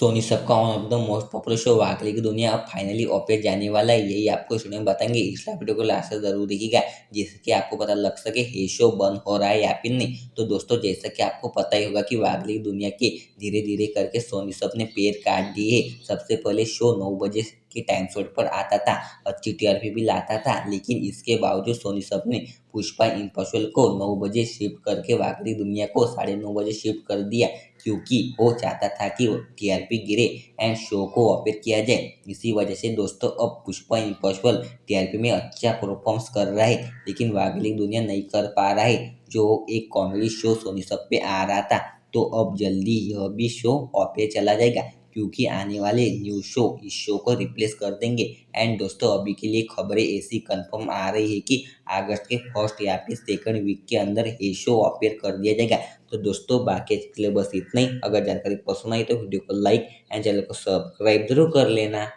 सोनी सब का one of the most popular show वाकई की दुनिया अब फाइनली ओपन जाने वाला है। यही आपको इस वीडियो में बताएंगे, इसलिए वीडियो को लास्ट तक जरूर देखिएगा जिससे कि आपको पता लग सके ये शो बंद हो रहा है या फिर नहीं। तो दोस्तों, जैसा कि आपको पता ही होगा कि वाकई की दुनिया के धीरे धीरे करके सोनी सब ने पेड़ काट दिए। सबसे पहले शो 9 बजे के टाइम स्लॉट पर आता था, अच्छी टीआरपी भी लाता था, लेकिन इसके बावजूद सोनी सब ने पुष्पा इम्पॉसिबल को 9 बजे शिफ्ट करके वाकई दुनिया को 9:30 बजे शिफ्ट कर दिया, क्योंकि वो चाहता था कि टीआरपी गिरे एंड शो को वापस किया जाए। इसी वजह से दोस्तों अब पुष्पा इम्पॉसिबल टीआरपी में अच्छा परफॉर्मेंस कर रहा है, लेकिन वाकई दुनिया नहीं कर पा रहा है। जो एक कॉमेडी शो सोनी सब पे आ रहा था, तो अब जल्दी यह भी शो वापस चला जाएगा, क्योंकि आने वाले न्यू शो इस शो को रिप्लेस कर देंगे। एंड दोस्तों, अभी के लिए खबरें ऐसी कंफर्म आ रही है कि अगस्त के फर्स्ट या फिर सेकंड वीक के अंदर ये शो वापस कर दिया जाएगा। तो दोस्तों, बाकी के लिए बस इतना ही। अगर जानकारी पसंद आई तो वीडियो को लाइक एंड चैनल को सब्सक्राइब जरूर कर लेना।